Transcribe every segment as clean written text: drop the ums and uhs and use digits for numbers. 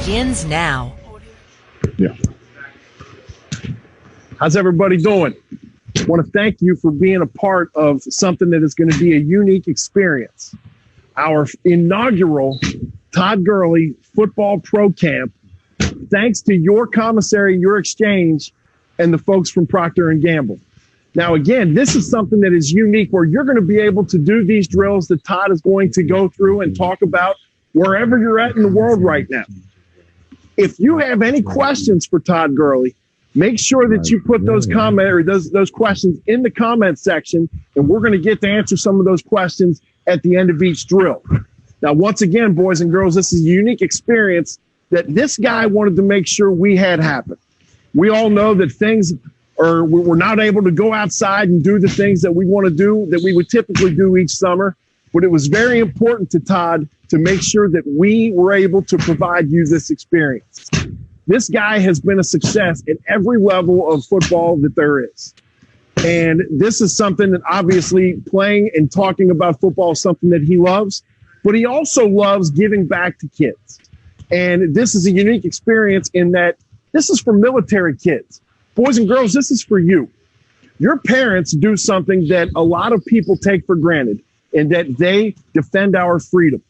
begins now. Yeah. How's everybody doing? I want to thank you for being a part of something that is going to be a unique experience. Our inaugural Todd Gurley Football Pro Camp, thanks to your commissary, your exchange, and the folks from Procter & Gamble. Now, again, this is something that is unique where you're going to be able to do these drills that Todd is going to go through and talk about wherever you're at in the world right now. If you have any questions for Todd Gurley, make sure that you put those those questions in the comment section, and we're going to get to answer some of those questions at the end of each drill. Now, once again, boys and girls, this is a unique experience that this guy wanted to make sure we had happen. We all know that we're not able to go outside and do the things that we want to do, that we would typically do each summer. But it was very important to Todd to make sure that we were able to provide you this experience. This guy has been a success at every level of football that there is. And this is something that obviously playing and talking about football is something that he loves, but he also loves giving back to kids. And this is a unique experience in that this is for military kids. Boys and girls, this is for you. Your parents do something that a lot of people take for granted, and that they defend our freedom.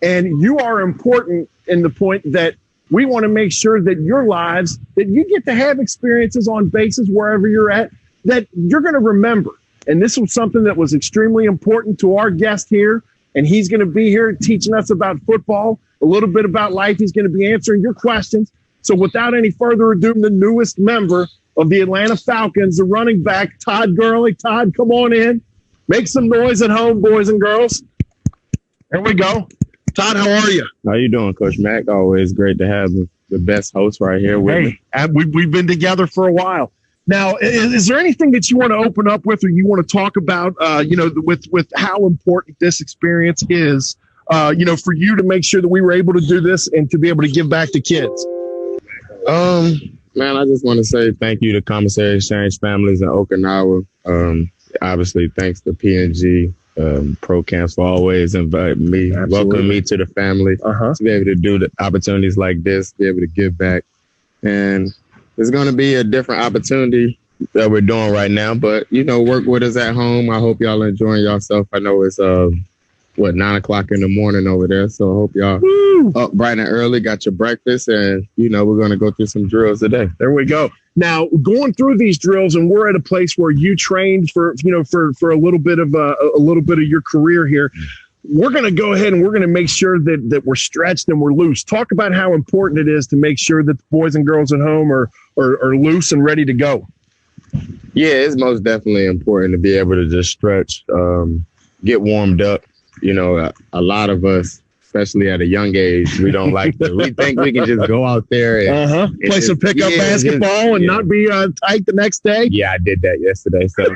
And you are important in the point that we want to make sure that your lives, that you get to have experiences on bases wherever you're at, that you're going to remember. And this was something that was extremely important to our guest here. And he's going to be here teaching us about football, a little bit about life. He's going to be answering your questions. So without any further ado, the newest member of the Atlanta Falcons, the running back, Todd Gurley. Todd, come on in. Make some noise at home, boys and girls. There we go. Todd, how are you? How you doing, Coach Mack? Always great to have the best host right here with me. We've been together for a while. Now, is there anything that you want to open up with or you want to talk about, with how important this experience is, for you to make sure that we were able to do this and to be able to give back to kids? Man, I just want to say thank you to Commissary Exchange Families in Okinawa. Obviously, thanks to P&G, ProCamps for always inviting me, welcoming me to the family, to be able to do the opportunities like this, be able to give back. And it's going to be a different opportunity that we're doing right now, but, work with us at home. I hope y'all are enjoying yourself. I know it's, 9 o'clock in the morning over there, so I hope y'all up bright and early, got your breakfast, and, we're going to go through some drills today. There we go. Now, going through these drills, and we're at a place where you trained for a little bit of your career here. We're going to go ahead and we're going to make sure that we're stretched and we're loose. Talk about how important it is to make sure that the boys and girls at home are loose and ready to go. Yeah, it's most definitely important to be able to just stretch, get warmed up. A lot of us, especially at a young age, we don't like to. We think we can just go out there and play some pickup basketball and not be tight the next day. Yeah, I did that yesterday. So,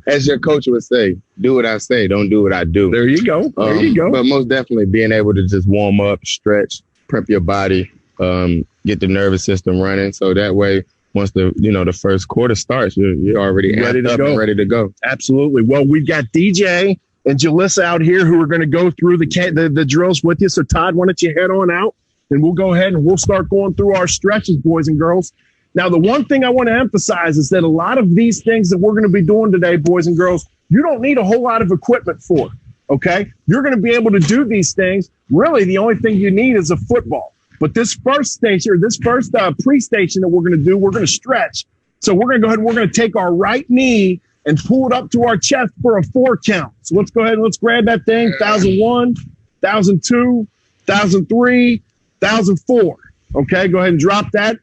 as your coach would say, do what I say, don't do what I do. There you go. But most definitely being able to just warm up, stretch, prep your body, get the nervous system running, so that way, once the first quarter starts, you're already ready to go. Absolutely. Well, we've got DJ and Jalissa out here who are going to go through the drills with you. So, Todd, why don't you head on out, and we'll go ahead and we'll start going through our stretches, boys and girls. Now, the one thing I want to emphasize is that a lot of these things that we're going to be doing today, boys and girls, you don't need a whole lot of equipment for, okay? You're going to be able to do these things. Really, the only thing you need is a football. But this first pre-station that we're going to do, we're going to stretch. So we're going to go ahead and we're going to take our right knee and pull it up to our chest for a 4 count. So let's go ahead and let's grab that thing. 1,001, 1,002, 1,003, 1,004. Okay, go ahead and drop that.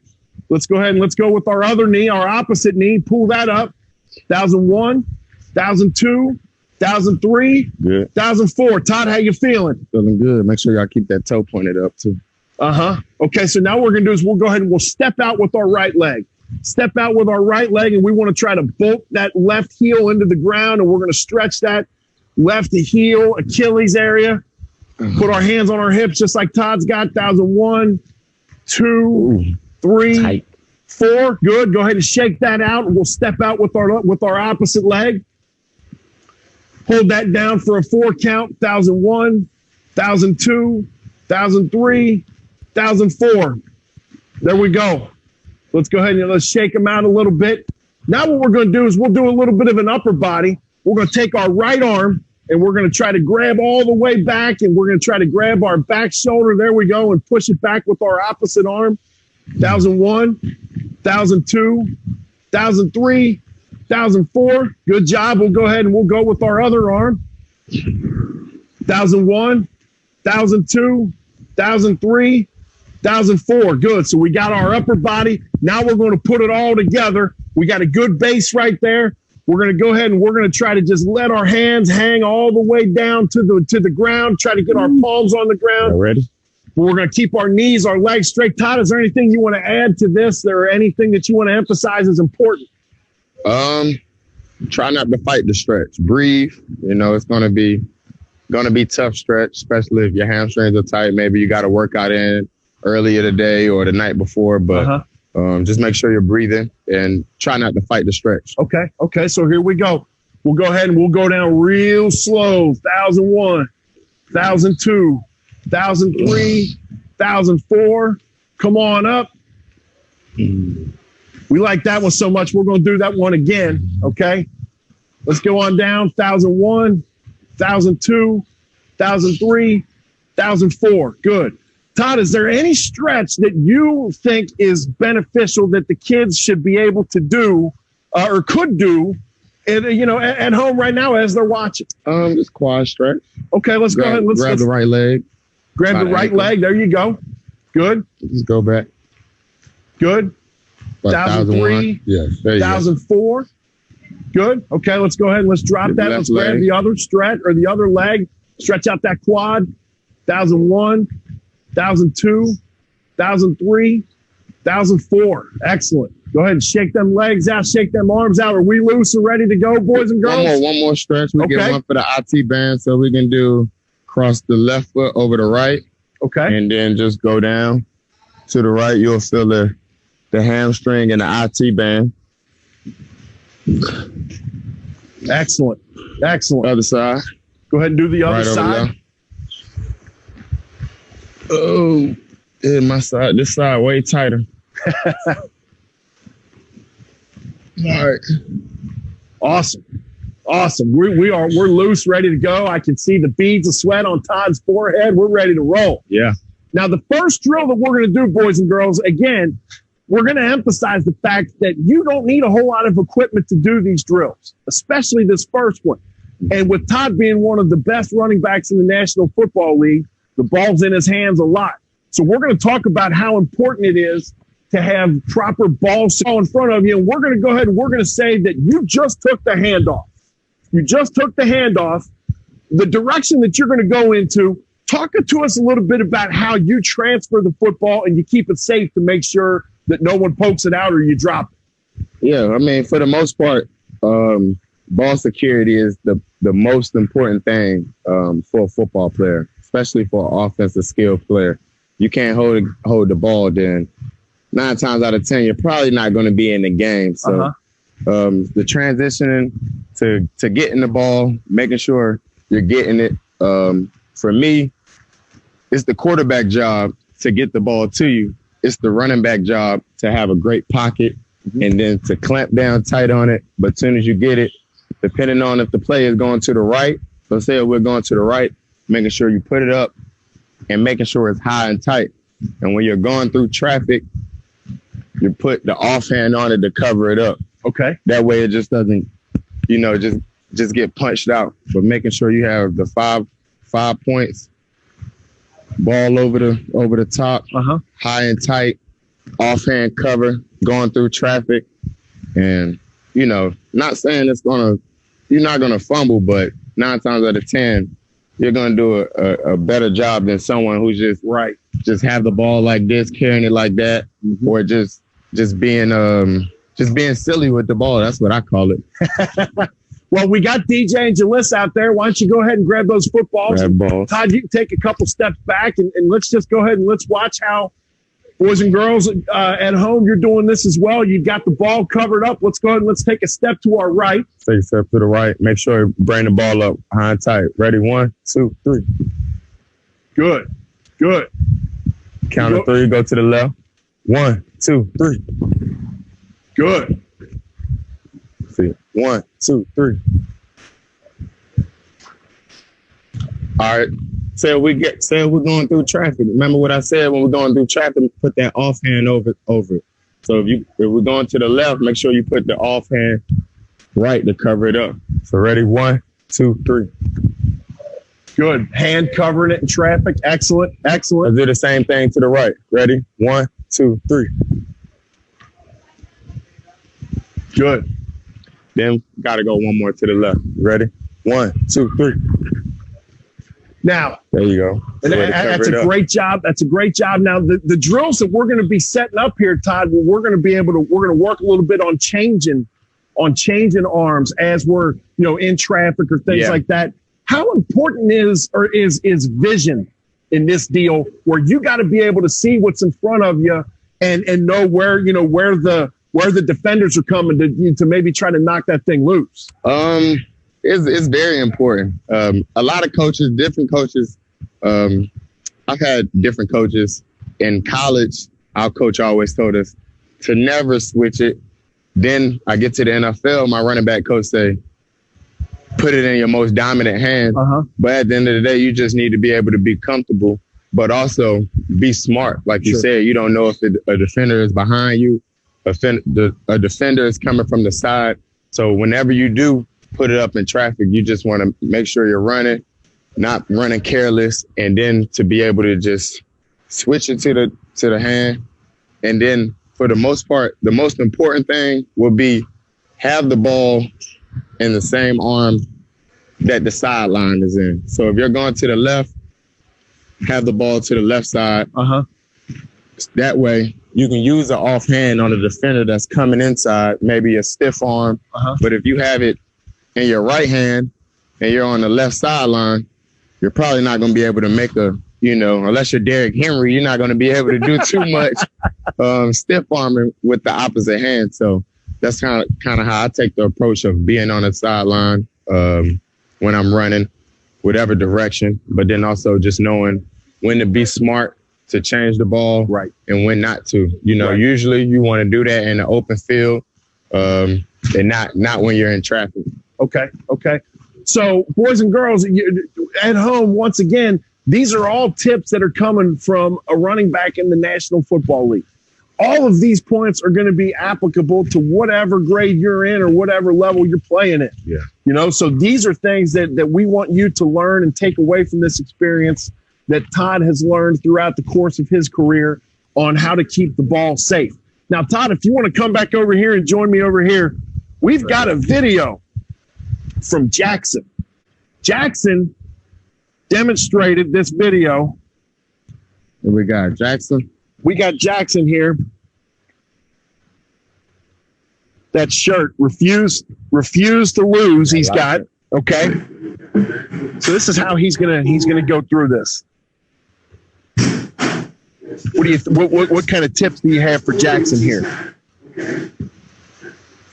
Let's go ahead and let's go with our other knee, our opposite knee. Pull that up. 1,001, 1,002, 1,003, 1,004. Todd, how you feeling? Feeling good. Make sure y'all keep that toe pointed up too. Okay, so now what we're going to do is we'll go ahead and we'll step out with our right leg. Step out with our right leg, and we want to try to bolt that left heel into the ground, and we're going to stretch that left heel, Achilles area. Put our hands on our hips just like Todd's got. 1,001, 2, 3, 4. Good. Go ahead and shake that out. We'll step out with our opposite leg. Hold that down for a 4 count. 1,001, 1,002, 1,003, 1,004. There we go. Let's go ahead and let's shake them out a little bit. Now what we're going to do is we'll do a little bit of an upper body. We're going to take our right arm and we're going to try to grab all the way back, and we're going to try to grab our back shoulder. There we go, and push it back with our opposite arm. 1,001, 1,002, 1,003, 1,004. Good job. We'll go ahead and we'll go with our other arm. 1,001, 1,002, 1,003, 1,004. Good. So we got our upper body. Now we're going to put it all together. We got a good base right there. We're going to go ahead and we're going to try to just let our hands hang all the way down to the ground. Try to get our palms on the ground. All ready? We're going to keep our knees, our legs straight. Todd, is there anything you want to add to this? Or anything that you want to emphasize is important? Try not to fight the stretch. Breathe. You know, it's going to be tough stretch, especially if your hamstrings are tight. Maybe you got to work out in earlier today or the night before, but just make sure you're breathing and try not to fight the stretch. Okay. So here we go. We'll go ahead and we'll go down real slow. 1,001, 1,002, 1,003, 1,004. Come on up. We like that one so much, we're going to do that one again, okay? Let's go on down. 1,001, 1,002, 1,003, 1,004. Good. Todd, is there any stretch that you think is beneficial that the kids should be able to do or could do, at home right now as they're watching? Just quad stretch. Okay, let's go ahead. Let's grab the right leg. Grab the right leg. There you go. Good. Just go back. Good. 1,003. Yes. There you 1,004. Go. Good. Okay, let's go ahead and let's drop that. Let's grab the other stretch or the other leg. Stretch out that quad. 1,001, 1,002, 1,003, 1,004. Excellent. Go ahead and shake them legs out, shake them arms out. Are we loose and ready to go, boys and girls? One more stretch. We get one for the IT band, so we can do cross the left foot over the right. Okay. And then just go down to the right. You'll feel the hamstring and the IT band. Excellent. Other side. Go ahead and do the other side. Oh, yeah, my side. This side way tighter. All right. Awesome. We're loose, ready to go. I can see the beads of sweat on Todd's forehead. We're ready to roll. Yeah. Now, the first drill that we're going to do, boys and girls, again, we're going to emphasize the fact that you don't need a whole lot of equipment to do these drills, especially this first one. And with Todd being one of the best running backs in the National Football League, the ball's in his hands a lot. So we're going to talk about how important it is to have proper ball in front of you. And we're going to go ahead and we're going to say that you just took the handoff. The direction that you're going to go into, talk to us a little bit about how you transfer the football and you keep it safe to make sure that no one pokes it out or you drop it. Yeah, I mean, for the most part, ball security is the most important thing for a football player, especially for an offensive skill player. You can't hold the ball, then 9 times out of 10, you're probably not going to be in the game. So the transitioning to getting the ball, making sure you're getting it. For me, it's the quarterback job to get the ball to you. It's the running back job to have a great pocket and then to clamp down tight on it. But as soon as you get it, depending on if the play is going to the right, let's say we're going to the right, making sure you put it up and making sure it's high and tight. And when you're going through traffic, you put the offhand on it to cover it up. Okay. That way it just doesn't, just get punched out. But making sure you have the five points, ball over the top, high and tight, offhand cover, going through traffic. And, not saying you're not going to fumble, but 9 times out of 10, you're going to do a better job than someone who's just have the ball like this, carrying it like that, or just being silly with the ball. That's what I call it. Well, we got DJ and Jalissa out there. Why don't you go ahead and grab those footballs? Grab balls. Todd, you can take a couple steps back and let's just go ahead and let's watch how, boys and girls at home, you're doing this as well. You've got the ball covered up. Let's go ahead and let's take a step to our right. Take a step to the right. Make sure you bring the ball up high and tight. Ready? 1, 2, 3. Good. Count of 3, go to the left. 1, 2, 3. Good. See, 1, 2, 3. All right. Say we're going through traffic. Remember what I said when we're going through traffic, put that offhand over it. So if we're going to the left, make sure you put the offhand right to cover it up. So ready? 1, 2, 3. Good. Hand covering it in traffic. Excellent. Excellent. Let's do the same thing to the right. Ready? 1, 2, 3. Good. Then got to go one more to the left. Ready? 1, 2, 3. Now, there you go. That's a great job. That's a great job. Now, the drills that we're going to be setting up here, Todd, we're going to work a little bit on changing arms as we're, in traffic or things like that. How important is vision in this deal where you got to be able to see what's in front of you and know where the defenders are coming to maybe try to knock that thing loose? It's very important. A lot of coaches, different coaches. I've had different coaches in college. Our coach always told us to never switch it. Then I get to the NFL, my running back coach say, put it in your most dominant hand. But at the end of the day, you just need to be able to be comfortable, but also be smart. Like you said, you don't know if a defender is behind you, a defender is coming from the side. So whenever you do put it up in traffic, you just want to make sure you're running, not running careless, and then to be able to just switch it to the hand. And then for the most part, the most important thing will be have the ball in the same arm that the sideline is in. So if you're going to the left, have the ball to the left side. That way you can use the offhand on the defender that's coming inside, maybe a stiff arm. But if you have it in your right hand and you're on the left sideline, you're probably not going to be able to make unless you're Derrick Henry, you're not going to be able to do too much stiff arming with the opposite hand. So that's kind of how I take the approach of being on the sideline when I'm running, whatever direction, but then also just knowing when to be smart to change the ball and when not to. Usually you want to do that in the open field and not when you're in traffic. Okay. So, boys and girls, at home, once again, these are all tips that are coming from a running back in the National Football League. All of these points are going to be applicable to whatever grade you're in or whatever level you're playing in. Yeah. So these are things that we want you to learn and take away from this experience that Todd has learned throughout the course of his career on how to keep the ball safe. Now, Todd, if you want to come back over here and join me over here, we've got a video from Jackson. Jackson demonstrated this video. And we got Jackson. We got Jackson here. That shirt, refuse to lose. He's got it. Okay. So this is how he's gonna go through this. What kind of tips do you have for Jackson here? You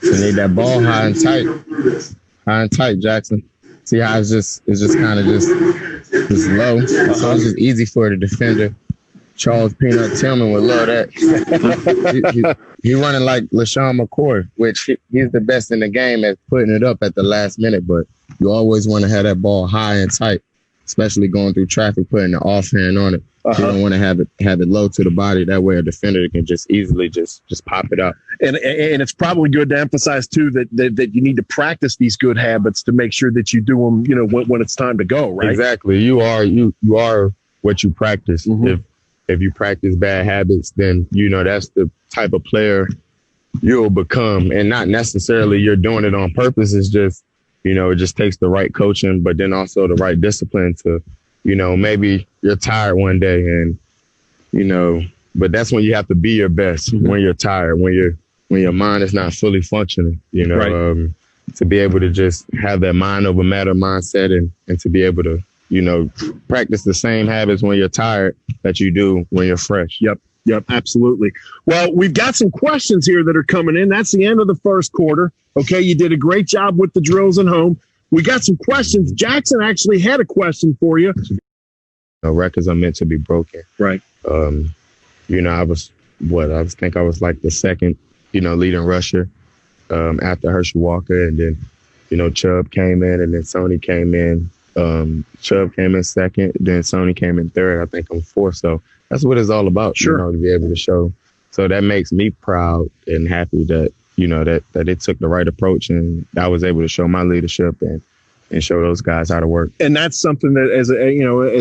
need that ball high and tight, Jackson. See how it's just kind of just low. So it's just easy for the defender. Charles Peanut Tillman would love that. He running like LaShawn McCoy, which he's the best in the game at putting it up at the last minute. But you always want to have that ball high and tight, especially going through traffic, putting the offhand on it. You don't want to have it low to the body. That way a defender can just easily just pop it up. And it's probably good to emphasize too that you need to practice these good habits to make sure that you do them, when it's time to go, right? Exactly. You are what you practice. If you practice bad habits, then that's the type of player you'll become, and not necessarily you're doing it on purpose. It's just it just takes the right coaching, but then also the right discipline to maybe you're tired one day and but that's when you have to be your best, when you're tired, when your mind is not fully functioning, to be able to just have that mind over matter mindset and to be able to practice the same habits when you're tired that you do when you're fresh. Yep, absolutely. Well, we've got some questions here that are coming in. That's the end of the first quarter. Okay, you did a great job with the drills at home. We got some questions. Jackson actually had a question for you. Records are meant to be broken. Right. I was like the second, leading rusher after Herschel Walker. And then, Chubb came in, and then Sony came in. Chubb came in second, then Sony came in third. I think I'm fourth. So that's what it's all about, sure. To be able to show. So that makes me proud and happy that, that it took the right approach, and I was able to show my leadership and show those guys how to work. And that's something that as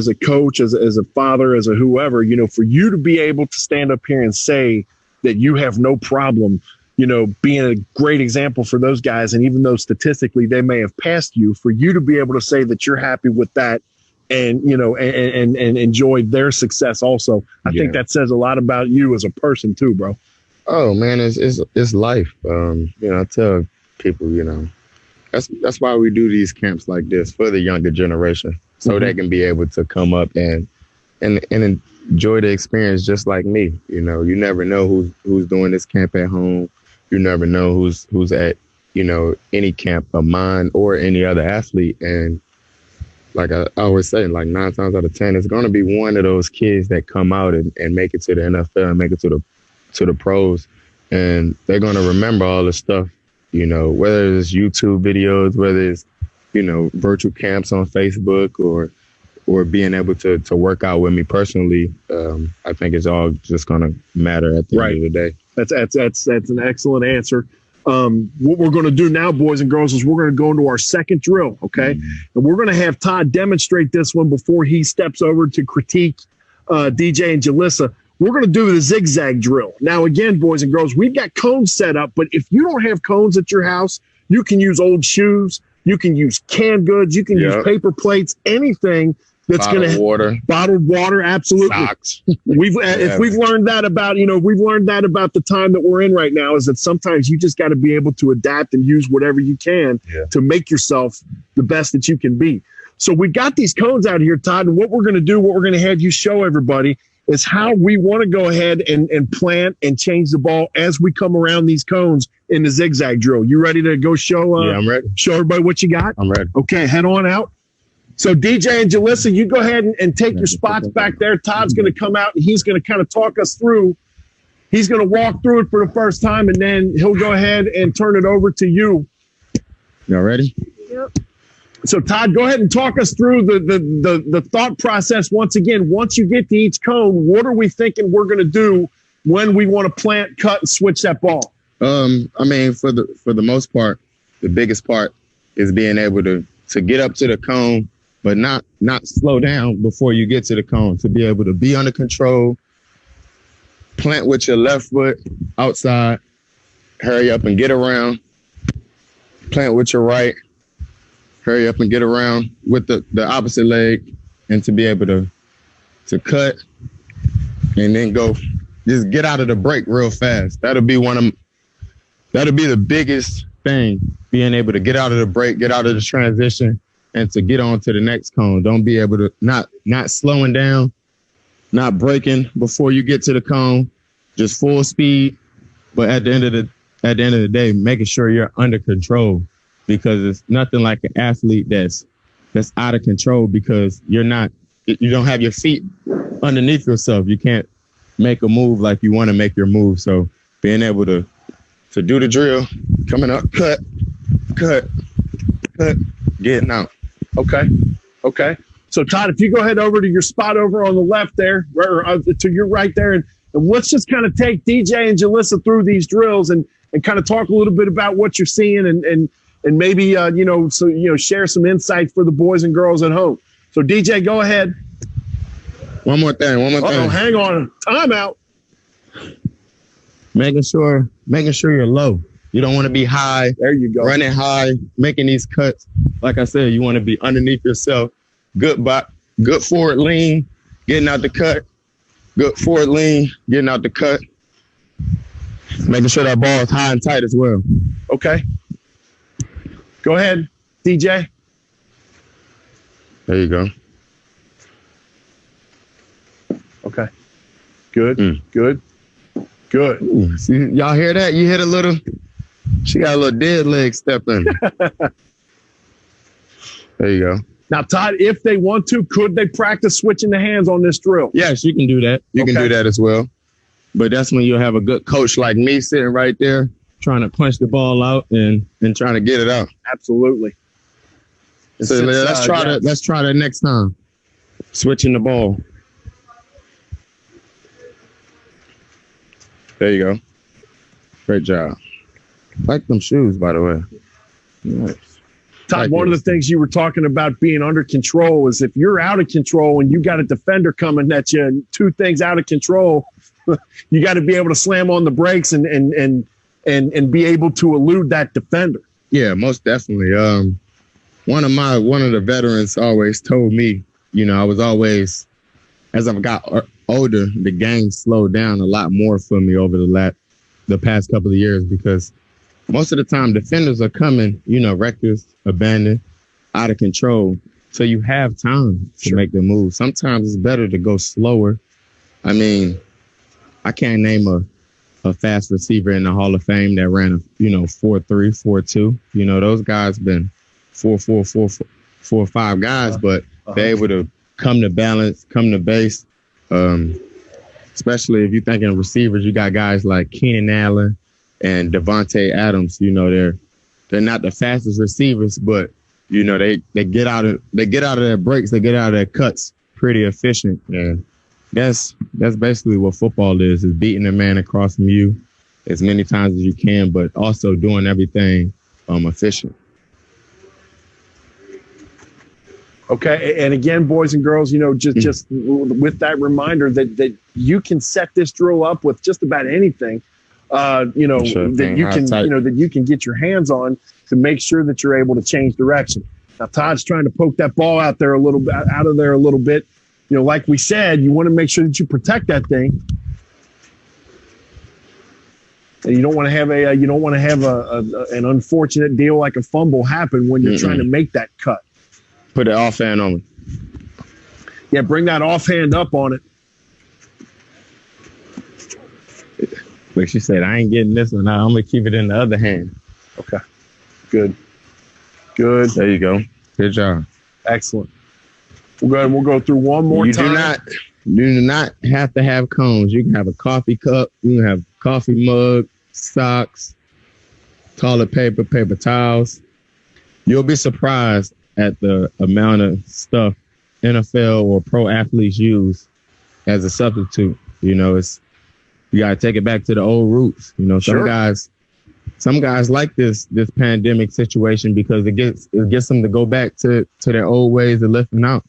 a coach, as a father, as a whoever, for you to be able to stand up here and say that you have no problem, being a great example for those guys. And even though statistically they may have passed you, for you to be able to say that you're happy with that and, and enjoy their success also, I think that says a lot about you as a person too, bro. Oh man, it's life. I tell people, that's why we do these camps like this for the younger generation, so they can be able to come up and enjoy the experience just like me. You never know who's doing this camp at home. You never know who's at, any camp of mine or any other athlete. And like I always say, like 9 times out of 10, it's going to be one of those kids that come out and make it to the NFL and make it to the pros. And they're going to remember all the stuff, whether it's YouTube videos, whether it's, virtual camps on Facebook or being able to work out with me personally. I think it's all just going to matter at the end of the day. That's an excellent answer. What we're going to do now, boys and girls, is we're going to go into our second drill, okay? And we're going to have Todd demonstrate this one before he steps over to critique DJ and Jalissa. We're going to do the zigzag drill. Now, again, boys and girls, we've got cones set up, but if you don't have cones at your house, you can use old shoes, you can use canned goods, you can use paper plates, anything that's going to bottled water, absolutely. Socks. If we've learned that about, we've learned that about the time that we're in right now, is that sometimes you just got to be able to adapt and use whatever you can to make yourself the best that you can be. So we got these cones out here, Todd, and what we're going to do, what we're going to have you show everybody is how we want to go ahead and plant and change the ball as we come around these cones in the zigzag drill. You ready to go show? I'm ready. Show everybody what you got? I'm ready. Okay, head on out. So DJ and Jalissa, you go ahead and take your spots back there. Todd's going to come out and he's going to kind of talk us through. He's going to walk through it for the first time, and then he'll go ahead and turn it over to you. Y'all ready? Yep. So Todd, go ahead and talk us through the thought process once again. Once you get to each cone, what are we thinking we're going to do when we want to plant, cut, and switch that ball? I mean, for the most part, the biggest part is being able to get up to the cone, but not slow down before you get to the cone, to be able to be under control, plant with your left foot outside, hurry up and get around, plant with your right, hurry up and get around with the opposite leg, and to be able to cut and then go, just get out of the break real fast. That'll be the biggest thing, being able to get out of the break, get out of the transition, and to get on to the next cone. Don't be able to not slowing down, not breaking before you get to the cone, just full speed. But at the end of the day, making sure you're under control, because it's nothing like an athlete that's out of control, because you don't have your feet underneath yourself. You can't make a move like you want to make your move. So being able to do the drill, coming up, cut, getting out. Okay. So Todd, if you go ahead over to your spot over on the left there, or to your right there, and let's just kind of take DJ and Jalissa through these drills and kind of talk a little bit about what you're seeing and maybe share some insights for the boys and girls at home. So DJ, go ahead. One more thing. Hang on. Timeout. Making sure you're low. You don't want to be high. There you go. Running high, making these cuts. Like I said, you want to be underneath yourself. Good forward lean, getting out the cut. Good forward lean, getting out the cut. Making sure that ball is high and tight as well. Okay. Go ahead, DJ. There you go. Okay. Good. Good. Ooh, see, y'all hear that? You hit a little. She got a little dead leg step in. There you go. Now, Todd, if they want to, could they practice switching the hands on this drill? Yes, you can do that. You can do that as well. But that's when you'll have a good coach like me sitting right there trying to punch the ball out and trying to get it out. Absolutely. So let's try that next time. Switching the ball. There you go. Great job. Like them shoes, by the way. Nice. Todd, one of the things you were talking about being under control is if you're out of control and you got a defender coming at you and two things out of control, you got to be able to slam on the brakes and be able to elude that defender. Yeah, most definitely. One of the veterans always told me, I was always, as I've got older, the game slowed down a lot more for me over the past couple of years because most of the time defenders are coming, reckless, abandoned, out of control. So you have time to make the move. Sometimes it's better to go slower. I mean, I can't name a fast receiver in the Hall of Fame that ran a 4.3, 4.2. Those guys been 4.4, 4.5 guys, but they're able to come to balance, come to base. Especially if you're thinking of receivers, you got guys like Keenan Allen and Devontae Adams. They're not the fastest receivers, but they get out of their breaks, they get out of their cuts pretty efficient. And that's basically what football is beating a man across from you as many times as you can, but also doing everything efficient. Okay, and again, boys and girls, just with that reminder that you can set this drill up with just about anything, that you can get your hands on to make sure that you're able to change direction. Now, Todd's trying to poke that ball out of there a little bit. Like we said, you want to make sure that you protect that thing, and you don't want to have an unfortunate deal like a fumble happen when you're trying to make that cut. Put the offhand on it. Yeah, bring that offhand up on it. Like she said, I ain't getting this one. I'm going to keep it in the other hand. Okay. Good. There you go. Good job. Excellent. We'll go ahead and we'll go through one more time. You do not have to have cones. You can have a coffee cup. You can have coffee mug, socks, toilet paper, paper towels. You'll be surprised at the amount of stuff NFL or pro athletes use as a substitute. You got to take it back to the old roots. Some guys like this pandemic situation because it gets them to go back to their old ways of working out,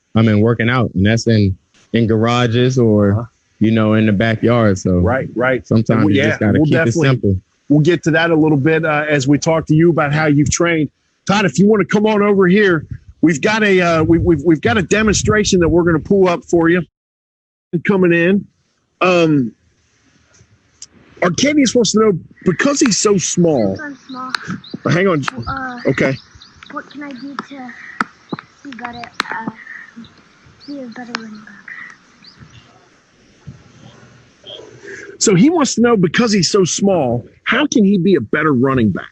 and that's in garages or in the backyard. So right. Sometimes you just got to keep it simple. We'll get to that a little bit as we talk to you about how you've trained. Todd, if you want to come on over here, we've got a demonstration that we're going to pull up for you coming in. Arcadius wants to know, because he's so small. I'm small. Hang on. Okay. What can I do to be a better running back? So he wants to know, because he's so small, how can he be a better running back?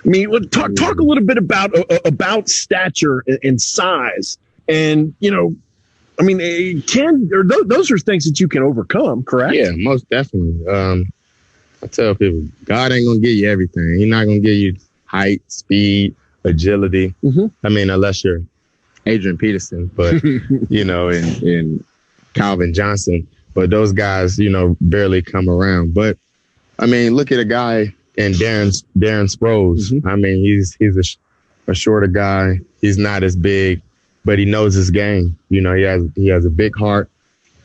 I mean, talk a little bit about stature and size, and those are things that you can overcome, correct? Yeah, most definitely. I tell people, God ain't gonna give you everything. He's not gonna give you height, speed, agility. Mm-hmm. I mean, unless you're Adrian Peterson, but and Calvin Johnson. But those guys, barely come around. But I mean, look at a guy. And Darren Sproles, mm-hmm. I mean, he's a shorter guy. He's not as big, but he knows his game. He has a big heart.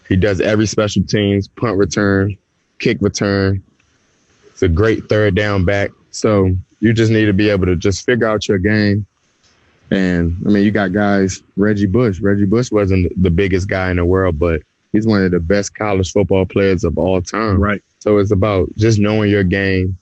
He does every special teams, punt return, kick return. It's a great third down back. So you just need to be able to just figure out your game. And, I mean, you got guys, Reggie Bush. Reggie Bush wasn't the biggest guy in the world, but he's one of the best college football players of all time. Right. So it's about just knowing your game.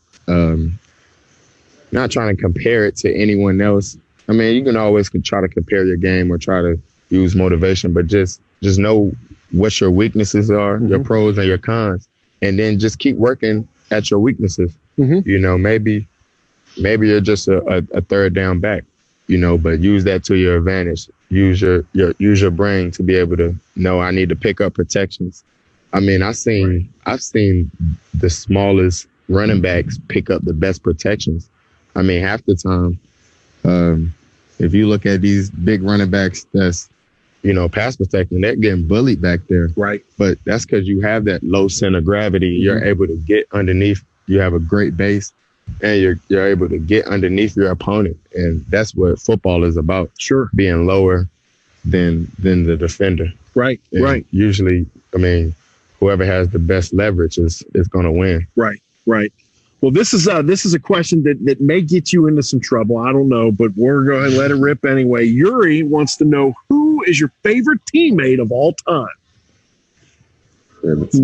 Not trying to compare it to anyone else. I mean, you can always try to compare your game or try to use motivation, but just know what your weaknesses are, mm-hmm. your pros and your cons, and then just keep working at your weaknesses. Mm-hmm. Maybe you're just a third down back, but use that to your advantage. Use your brain to be able to know I need to pick up protections. I mean, I've seen the smallest running backs pick up the best protections. I mean, half the time, if you look at these big running backs that's, pass protecting, they're getting bullied back there. Right. But that's because you have that low center of gravity. Mm-hmm. You're able to get underneath. You have a great base, and you're able to get underneath your opponent. And that's what football is about. Sure. Being lower than the defender. Right. And right. Usually, I mean, whoever has the best leverage is going to win. Right. Right. Well, this is a question that may get you into some trouble. I don't know, but we're going to let it rip anyway. Yuri wants to know, who is your favorite teammate of all time? That's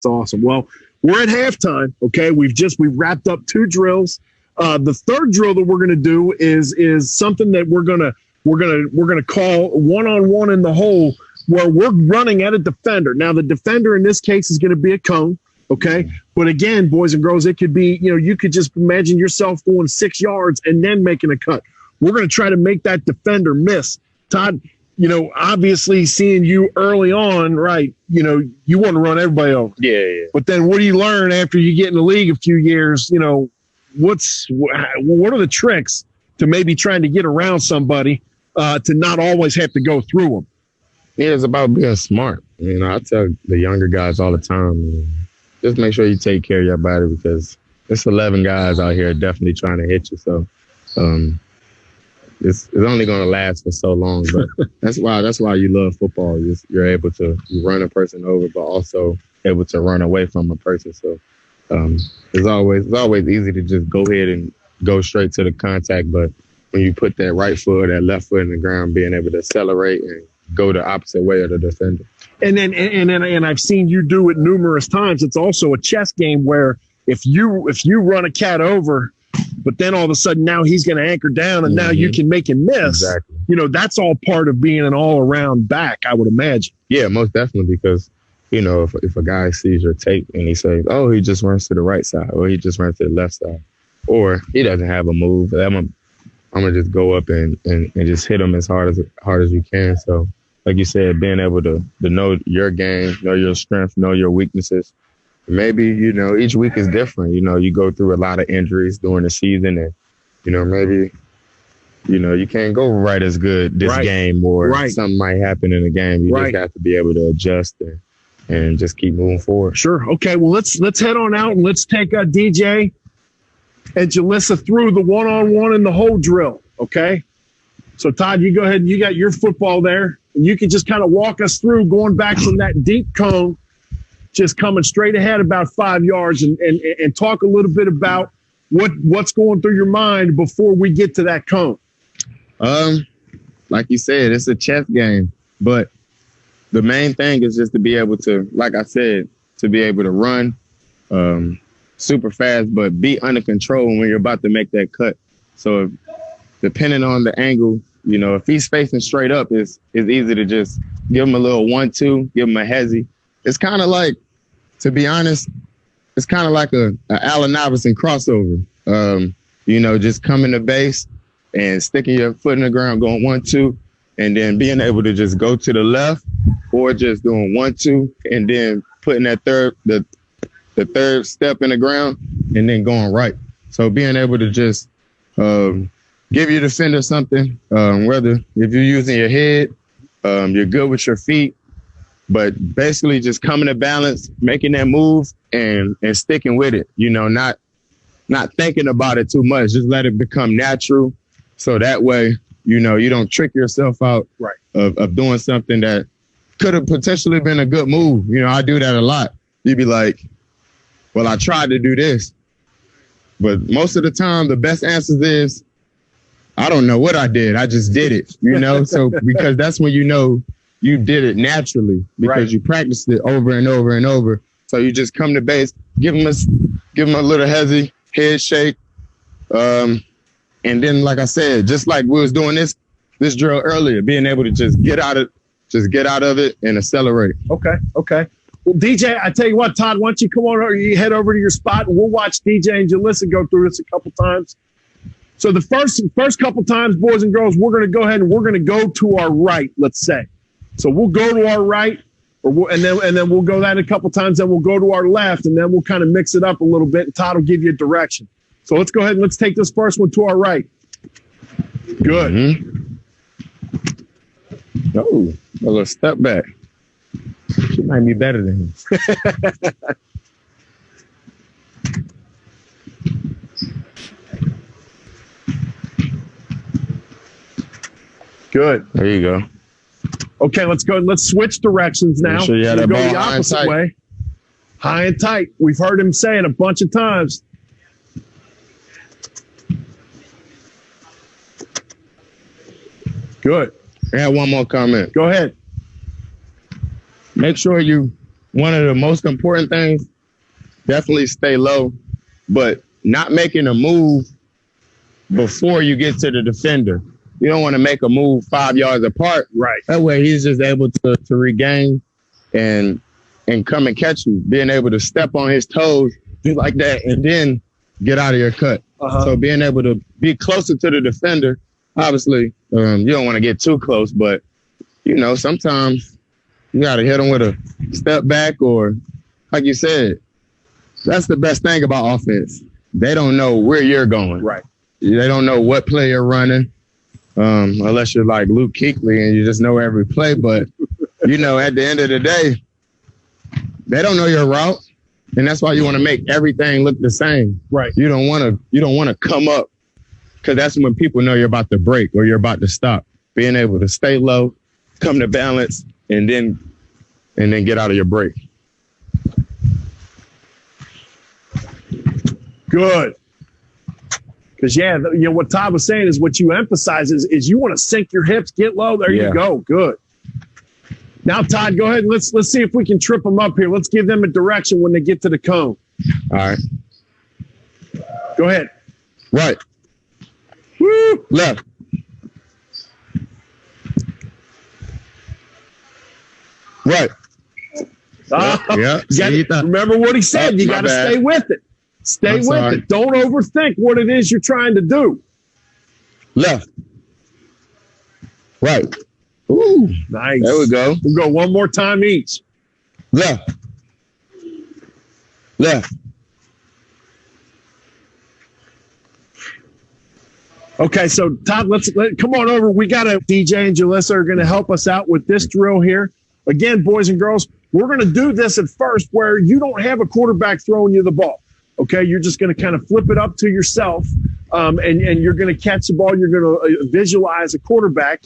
awesome. Well, we're at halftime. Okay, we wrapped up 2 drills. The third drill that we're going to do is something that we're gonna call one-on-one in the hole, where we're running at a defender. Now, the defender in this case is going to be a cone. Okay. But again, boys and girls, it could be, you could just imagine yourself going 6 yards and then making a cut. We're going to try to make that defender miss. Todd, obviously seeing you early on, right, you want to run everybody over. Yeah. But then what do you learn after you get in the league a few years? What are the tricks to maybe trying to get around somebody to not always have to go through them? Yeah, it's about being smart. I tell the younger guys all the time, just make sure you take care of your body, because there's 11 guys out here definitely trying to hit you. So it's only going to last for so long. But that's why you love football. You're able to run a person over, but also able to run away from a person. So it's always easy to just go ahead and go straight to the contact. But when you put that right foot or that left foot in the ground, being able to accelerate and go the opposite way of the defender. And I've seen you do it numerous times. It's also a chess game where if you run a cat over, but then all of a sudden now he's going to anchor down, and now you can make him miss. Exactly. That's all part of being an all-around back, I would imagine. Yeah, most definitely, because if a guy sees your tape and he says, "Oh, he just runs to the right side," or he just runs to the left side, or he doesn't have a move, I'm gonna just go up and just hit him as hard as you can. So, like you said, being able to know your game, know your strength, know your weaknesses. Maybe, each week is different. You go through a lot of injuries during the season, and, maybe, you can't go right as good this game, or something might happen in the game. You just have to be able to adjust and just keep moving forward. Sure. Okay. Well, let's head on out and let's take DJ and Jalissa through the one-on-one in the hole drill. Okay. So, Todd, you go ahead and you got your football there. And you can just kind of walk us through going back from that deep cone, just coming straight ahead about 5 yards, and talk a little bit about what's going through your mind before we get to that cone. Like you said, it's a chess game, but the main thing is just to be able to, like I said, to be able to run super fast, but be under control when you're about to make that cut. So depending on the angle, if he's facing straight up, it's easy to just give him a little 1-2, give him a hezzy. It's kind of like, to be honest, it's kind of like a Allen Iverson crossover. Just coming to base and sticking your foot in the ground, going 1-2, and then being able to just go to the left, or just doing 1-2, and then putting that the third step in the ground, and then going right. So being able to just give your defender something, whether if you're using your head, you're good with your feet, but basically just coming to balance, making that move and sticking with it, not thinking about it too much, just let it become natural. So that way, you don't trick yourself out of doing something that could have potentially been a good move. I do that a lot. You'd be like, well, I tried to do this, but most of the time the best answer is, I don't know what I did. I just did it, So because that's when you did it naturally, because you practiced it over and over and over. So you just come to base, give him a little hezzy head shake, and then, like I said, just like we was doing this drill earlier, being able to just get out of it and accelerate. Okay. Well, DJ, I tell you what, Todd, why don't you come on over, you head over to your spot, and we'll watch DJ and Jalissa go through this a couple times. So the first couple times, boys and girls, we're going to go ahead and we're going to go to our right, let's say. So we'll go to our right, and then we'll go that a couple times. Then we'll go to our left, and then we'll kind of mix it up a little bit. And Todd will give you a direction. So let's go ahead and let's take this first one to our right. Good. Mm-hmm. Oh, a little step back. She might be better than him. Good. There you go. Okay, let's go. Let's switch directions now. Make sure you have that go ball the opposite way. High and tight. We've heard him say it a bunch of times. Good. I have one more comment. Go ahead. Make sure one of the most important things, definitely stay low, but not making a move before you get to the defender. You don't want to make a move 5 yards apart. Right. That way he's just able to regain and come and catch you. Being able to step on his toes, do like that, and then get out of your cut. So being able to be closer to the defender, obviously, you don't want to get too close, but, sometimes you got to hit them with a step back or, like you said, that's the best thing about offense. They don't know where you're going. Right. They don't know what play you're running, unless you're like Luke Kuechly and you just know every play. But, at the end of the day, they don't know your route. And that's why you want to make everything look the same. Right. You don't want to come up because that's when people know you're about to break or you're about to stop. Being able to stay low, come to balance, and then get out of your break. Good. Because, what Todd was saying is what you emphasize is you want to sink your hips, get low. There you go. Good. Now, Todd, go ahead and let's see if we can trip them up here. Let's give them a direction when they get to the cone. All right. Go ahead. Right. Woo. Left. Right. Remember what he said. You got to stay with it. Stay with it. Don't overthink what it is you're trying to do. Left. Right. Ooh. Nice. There we go. We'll go one more time each. Left. Left. Okay, so Todd, come on over. We got DJ and Jalissa are going to help us out with this drill here. Again, boys and girls, we're going to do this at first where you don't have a quarterback throwing you the ball. Okay, you're just going to kind of flip it up to yourself, and you're going to catch the ball. You're going to visualize a quarterback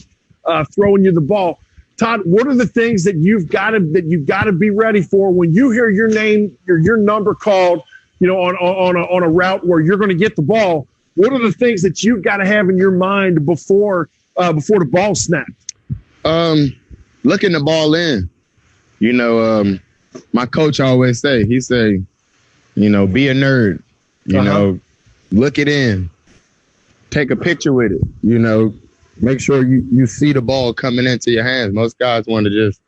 throwing you the ball. Todd, what are the things that you've got to be ready for when you hear your name, your number called, on a route where you're going to get the ball? What are the things that you've got to have in your mind before the ball snapped? Looking the ball in. My coach always he say, be a nerd. Look it in. Take a picture with it. Make sure you see the ball coming into your hands. Most guys want to just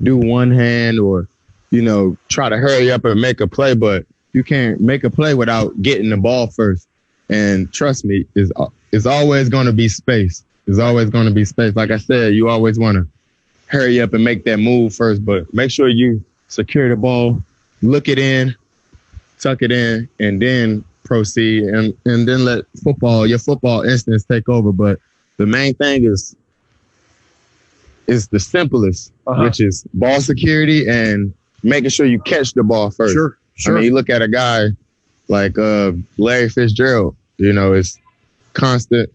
do one hand or, try to hurry up and make a play, but you can't make a play without getting the ball first. And trust me, it's always going to be space. There's always going to be space. Like I said, you always want to hurry up and make that move first, but make sure you secure the ball, look it in, tuck it in, and then proceed and then let your football instincts take over. But the main thing is the simplest, which is ball security and making sure you catch the ball first. Sure. I mean, you look at a guy like Larry Fitzgerald, it's constant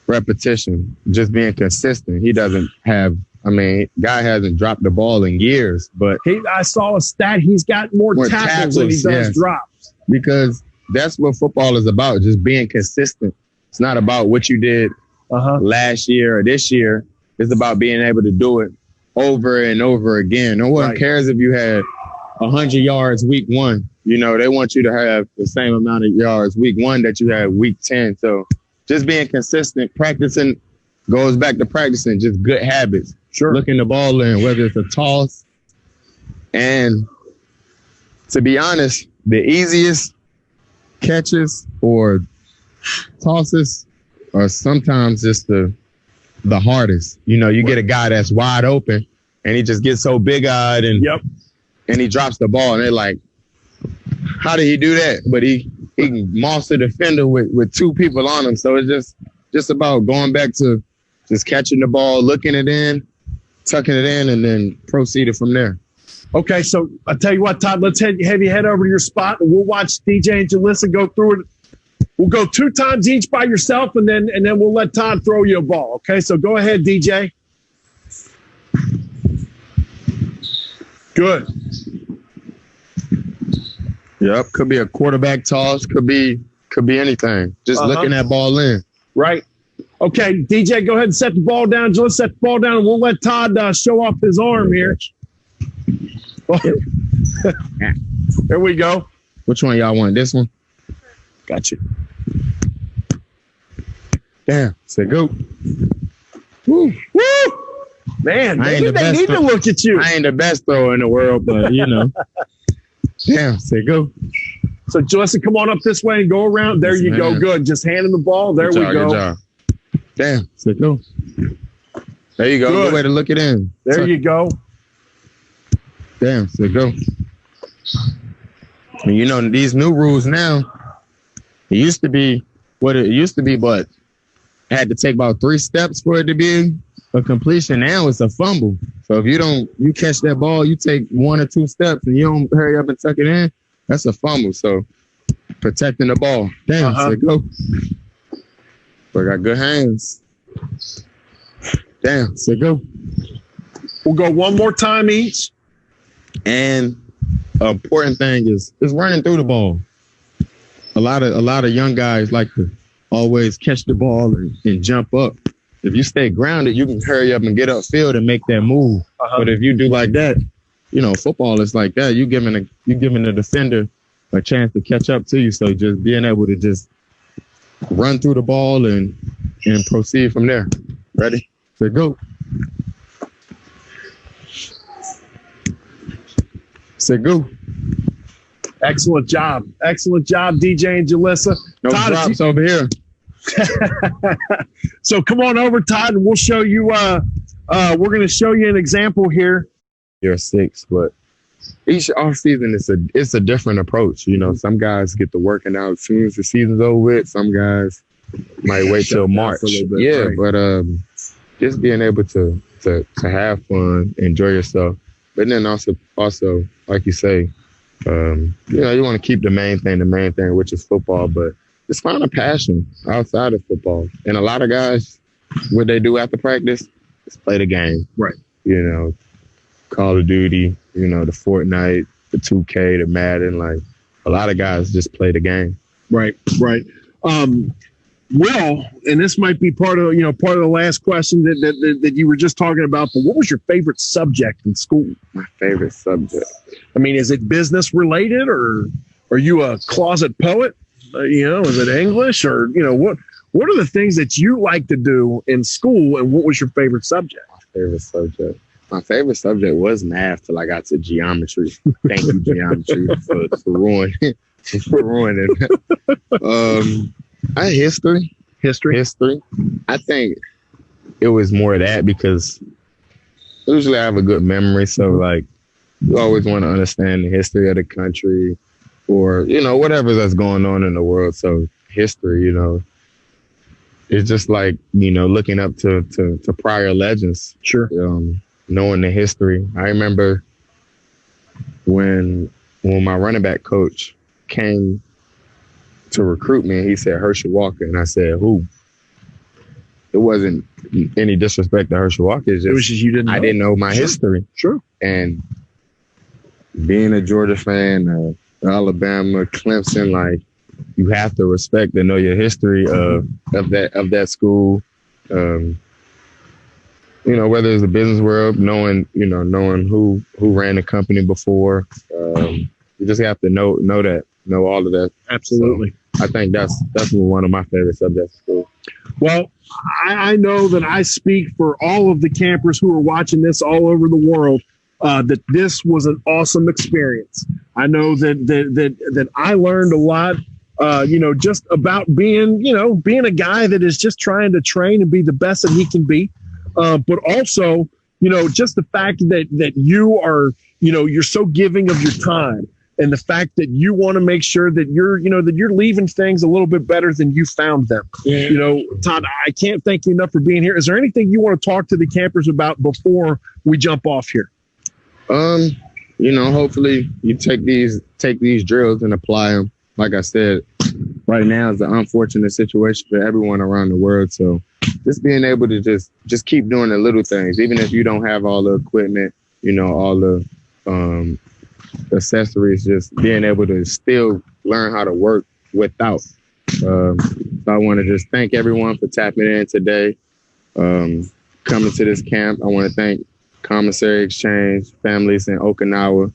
repetition, just being consistent. He doesn't have, guy hasn't dropped the ball in years, but I saw a stat. He's got more tackles than he does drops. Because that's what football is about, just being consistent. It's not about what you did last year or this year. It's about being able to do it over and over again. No one cares if you had 100 yards week 1. They want you to have the same amount of yards week 1 that you had week 10. So just being consistent, practicing goes back to practicing just good habits. Sure. Looking the ball in, whether it's a toss. And to be honest, the easiest catches or tosses are sometimes just the hardest. You get a guy that's wide open and he just gets so big-eyed and he drops the ball, and they're like, how did he do that? But he mossed the defender with 2 people on him. So it's just about going back to just catching the ball, looking it in, tucking it in, and then proceeding from there. Okay, so I'll tell you what, Todd, let's have you head over to your spot, and we'll watch DJ and Jalissa go through it. We'll go 2 times each by yourself, and then we'll let Todd throw you a ball. Okay, so go ahead, DJ. Good. Yep, could be a quarterback toss, could be anything. Just looking that ball in. Right. Okay, DJ, go ahead and set the ball down. Let's set the ball down, and we'll let Todd show off his arm here. There we go. Which one y'all want? This one? Got you. Damn. Say go. Woo. Woo. Man, they need to look at you. I ain't the best thrower in the world, but, you know. Damn. Say go. So, Jalissa, come on up this way and go around. There you go. Good. Just hand him the ball. There we go. Good job. Damn. Say go. There you go. Good way to look it in. There you go. Damn. Say go. And you know, these new rules now, it used to be what it used to be, but it had to take about 3 steps for it to be a completion. Now it's a fumble. So if you catch that ball, you take 1 or 2 steps and you don't hurry up and tuck it in, that's a fumble. So protecting the ball. Damn, so go. But I got good hands. Damn, so go. We'll go 1 more time each. And an important thing is running through the ball. A lot of young guys like to always catch the ball and jump up. If you stay grounded, you can hurry up and get upfield and make that move. But if you do like that, you know, football is like that. You giving the defender a chance to catch up to you. So just being able to just run through the ball and proceed from there. Ready? So go. Say go. Excellent job. Excellent job, DJ and Jalissa. No Todd, drops over here. So come on over, Todd, and we'll show you. We're going to show you an example here. You're 6, but each off season it's a different approach. You know, some guys get to working out as soon as the season's over with. Some guys might wait till March. Right. But just being able to have fun, enjoy yourself, but then also like you say, you know, you want to keep the main thing, which is football, but just find a passion outside of football. And a lot of guys, what they do after practice is play the game. Right. You know, Call of Duty, you know, the Fortnite, the 2K, the Madden, like a lot of guys just play the game. Right. Will, and this might be part of the last question that you were just talking about, but what was your favorite subject in school? My favorite subject. I mean, is it business related, or are you a closet poet? You know, is it English, or, you know, what are the things that you like to do in school, and what was your favorite subject? My favorite subject was math till I got to geometry. Thank you, geometry, for ruining. History. I think it was more of that because usually I have a good memory. So, like, you always want to understand the history of the country or, you know, whatever that's going on in the world. So history, you know, it's just like, you know, looking up to prior legends. Sure. Knowing the history. I remember when my running back coach came to recruit me, and he said Herschel Walker, and I said, who? It wasn't any disrespect to Herschel Walker. It was just you didn't know. I didn't know my history. Sure. And being a Georgia fan, Alabama, Clemson, like, you have to respect and know your history of that school. You know, whether it's the business world, knowing who ran the company before. You just have to know all of that. Absolutely. So I think that's one of my favorite subjects in school. Well, I know that I speak for all of the campers who are watching this all over the world, that this was an awesome experience. I know that I learned a lot, you know, just about being a guy that is just trying to train and be the best that he can be. But also, just the fact that you are, you're so giving of your time, and the fact that you want to make sure that you're leaving things a little bit better than you found them. Yeah. Todd, I can't thank you enough for being here. Is there anything you want to talk to the campers about before we jump off here? Hopefully you take these drills and apply them. Like I said, right now is an unfortunate situation for everyone around the world. So just being able to just keep doing the little things, even if you don't have all the equipment, all the accessories, just being able to still learn how to work without. So I want to just thank everyone for tapping in today, coming to this camp. I want to thank Commissary Exchange families in Okinawa,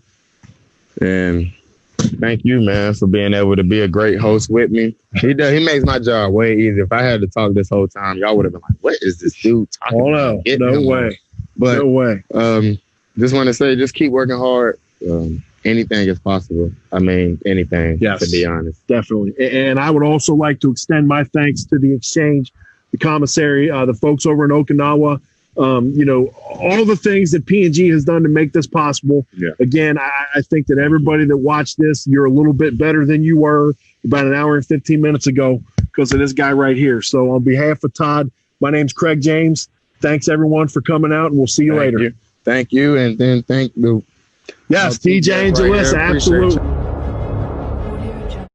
and thank you, man, for being able to be a great host with me. He makes my job way easier. If I had to talk this whole time, y'all would have been like, "What is this dude talking about?" No way. But no way. Just want to say, just keep working hard. Anything is possible. I mean, anything. Yes, to be honest, definitely. And I would also like to extend my thanks to the Exchange, the Commissary, the folks over in Okinawa. All the things that P&G has done to make this possible. Yeah. Again, I think that everybody that watched this, you're a little bit better than you were about an hour and 15 minutes ago because of this guy right here. So on behalf of Todd, my name's Craig James. Thanks everyone for coming out, and we'll see you later. Thank you. And then thank the TJ and Jalissa, absolutely.